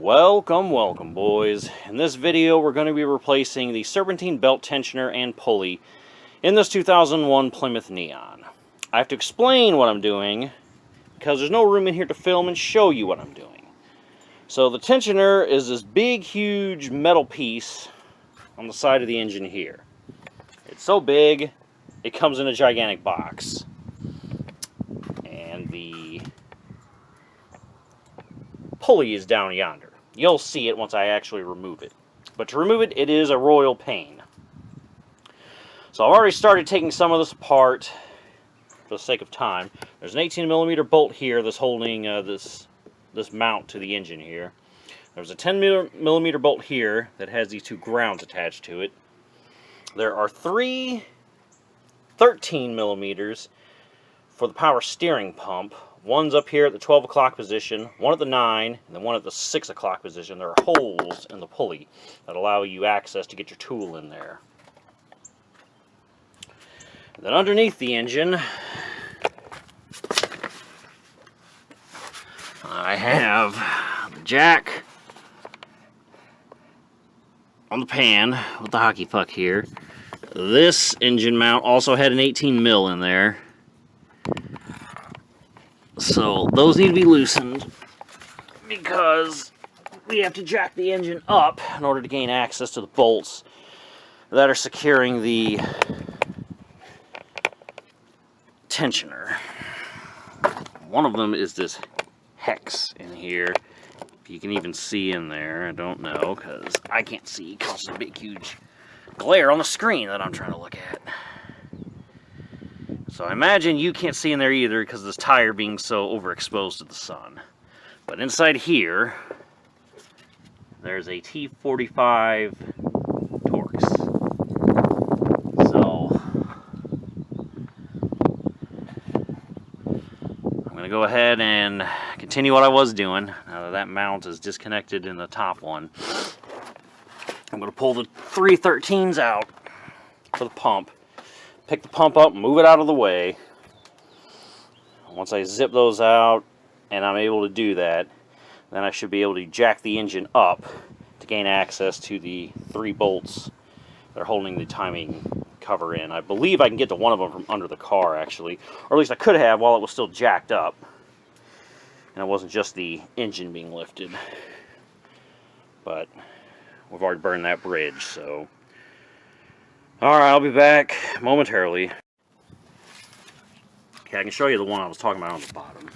Welcome boys. In this video we're going to be replacing the serpentine belt tensioner and pulley in this 2001 Plymouth Neon. I have to explain what I'm doing because there's no room in here to film and show you what I'm doing. So the tensioner is this big huge metal piece on the side of the engine here. It's so big it comes in a gigantic box. And the pulley is down yonder. You'll see it once I actually remove it. But to remove it, it is a royal pain. So I've already started taking some of this apart for the sake of time. There's an 18mm bolt here that's holding this mount to the engine here. There's a 10mm bolt here that has these two grounds attached to it. There are three 13mm for the power steering pump. One's up here at the 12 o'clock position, one at the 9, and then one at the 6 o'clock position. There are holes in the pulley that allow you access to get your tool in there. And then underneath the engine, I have the jack on the pan with the hockey puck here. This engine mount also had an 18mm in there. So those need to be loosened because we have to jack the engine up in order to gain access to the bolts that are securing the tensioner. One of them is this hex in here. If you can even see in there, I don't know because I can't see because there's a big huge glare on the screen that I'm trying to look at. So I imagine you can't see in there either because of this tire being so overexposed to the sun. But inside here, there's a T45 Torx. So I'm going to go ahead and continue what I was doing. Now that mount is disconnected in the top one. I'm going to pull the 313s out for the pump. Pick the pump up, move it out of the way. Once I zip those out and I'm able to do that, then I should be able to jack the engine up to gain access to the 3 bolts that are holding the timing cover in. I believe I can get to one of them from under the car actually, or at least I could have while it was still jacked up and it wasn't just the engine being lifted. But we've already burned that bridge, so alright, I'll be back momentarily. Okay, I can show you the one I was talking about on the bottom.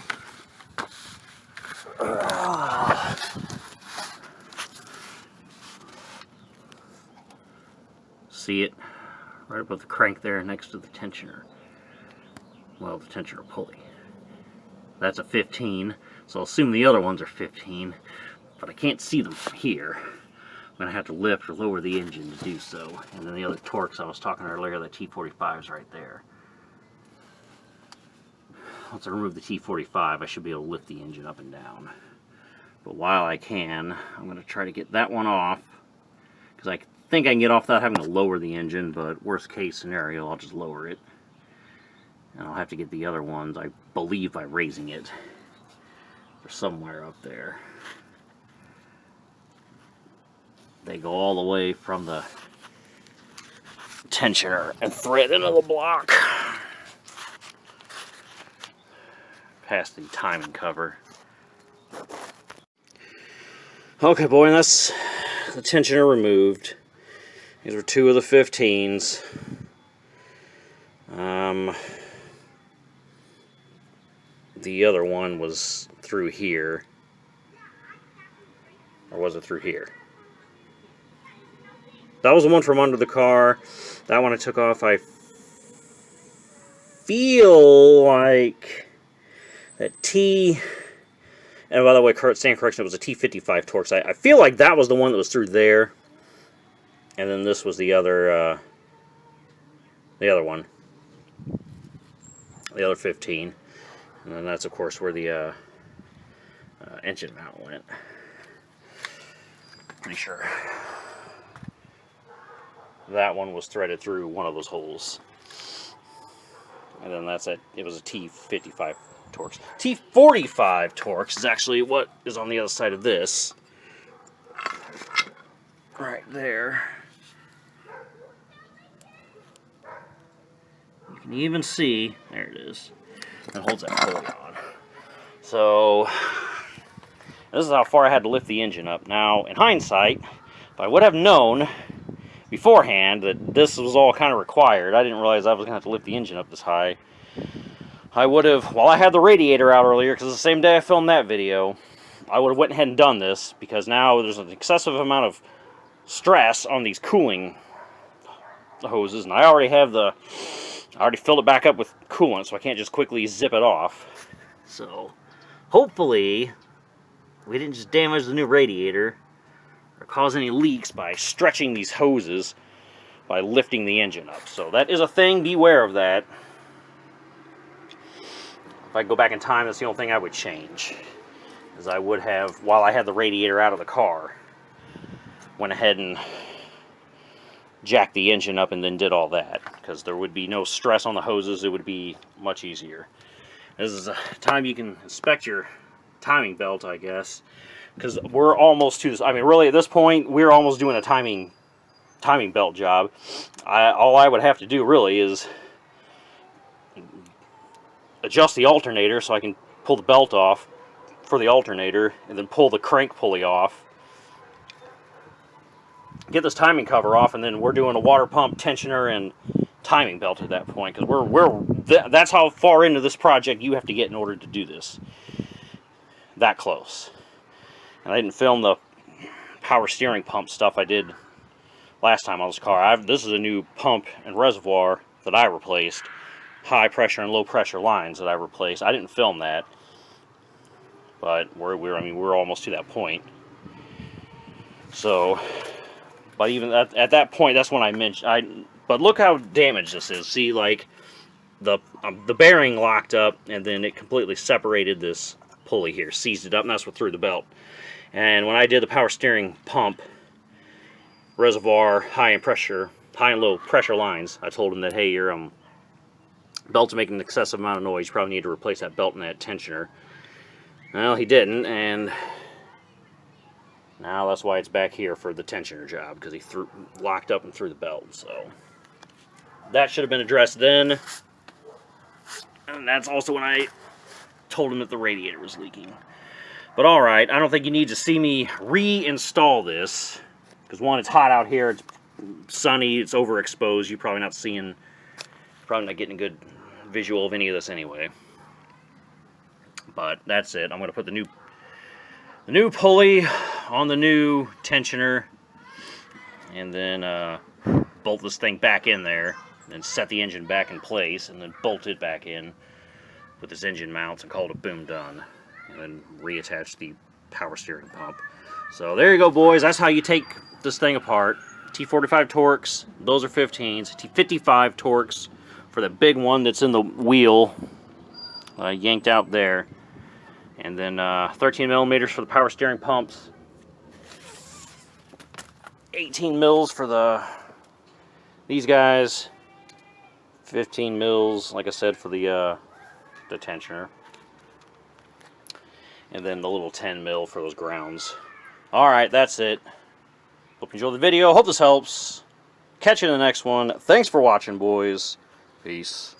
See it? Right above the crank there next to the tensioner. Well, the tensioner pulley. That's a 15, so I'll assume the other ones are 15, but I can't see them from here. I'm going to have to lift or lower the engine to do so. And then the other Torx I was talking earlier, the T45 is right there. Once I remove the T45, I should be able to lift the engine up and down. But while I can, I'm going to try to get that one off, because I think I can get off without having to lower the engine, but worst case scenario, I'll just lower it. And I'll have to get the other ones, I believe, by raising it. They're somewhere up there. They go all the way from the tensioner and thread into the block past the timing cover. Okay, boy, and that's the tensioner removed. These were 2 of the 15s. The other one was through here. Or was it through here? That was the one from under the car. That one I took off. I feel like that T... And by the way, stand correction, it was a T55 Torx. I feel like that was the one that was through there. And then this was the other one. The other 15. And then that's, of course, where the engine mount went. Pretty sure that one was threaded through one of those holes. And then that's it. It was a T55 Torx. T45 Torx is actually what is on the other side of this. right there. You can even see, there it is. It holds that pulley on. So, this is how far I had to lift the engine up. Now, in hindsight, if I would have known beforehand that this was all kind of required, I didn't realize I was going to have to lift the engine up this high. I would have, while I had the radiator out earlier, because the same day I filmed that video, I would have went ahead and done this, because now there's an excessive amount of stress on these cooling hoses, and I already filled it back up with coolant, so I can't just quickly zip it off. So, hopefully, we didn't just damage the new radiator, or cause any leaks by stretching these hoses, by lifting the engine up. So that is a thing, beware of that. If I could go back in time, that's the only thing I would change. As I would have, while I had the radiator out of the car, went ahead and jacked the engine up and then did all that. Because there would be no stress on the hoses, it would be much easier. This is a time you can inspect your timing belt, I guess. Because we're almost to this, I mean really at this point, we're almost doing a timing belt job. All I would have to do really is adjust the alternator so I can pull the belt off for the alternator, and then pull the crank pulley off, get this timing cover off, and then we're doing a water pump, tensioner, and timing belt at that point, because that's how far into this project you have to get in order to do this. That close. And I didn't film the power steering pump stuff I did last time on this car. This is a new pump and reservoir that I replaced. High pressure and low pressure lines that I replaced. I didn't film that, but we're almost to that point. So, but even at that point, that's when I mentioned. But look how damaged this is. See, like the bearing locked up, and then it completely separated this pulley here, seized it up, and that's what threw the belt. And when I did the power steering pump reservoir high and low pressure lines, I told him that, hey, your belt's making an excessive amount of noise. You probably need to replace that belt and that tensioner. Well, he didn't, and now that's why it's back here for the tensioner job, because he locked up and threw the belt. So that should have been addressed then. And that's also when I told him that the radiator was leaking. But alright, I don't think you need to see me reinstall this, because one, it's hot out here, it's sunny, it's overexposed. You're probably not getting a good visual of any of this anyway. But that's it. I'm going to put the new pulley on the new tensioner, and then bolt this thing back in there, and set the engine back in place, and then bolt it back in with this engine mounts, and call it a boom done. And then reattach the power steering pump. So there you go, boys. That's how you take this thing apart. T45 Torx, those are 15s. T55 Torx for the big one that's in the wheel, yanked out there. And then 13 millimeters for the power steering pumps. 18 mils for these guys. 15 mils, like I said, for the tensioner. And then the little 10 mil for those grounds. Alright, that's it. Hope you enjoyed the video. Hope this helps. Catch you in the next one. Thanks for watching, boys. Peace.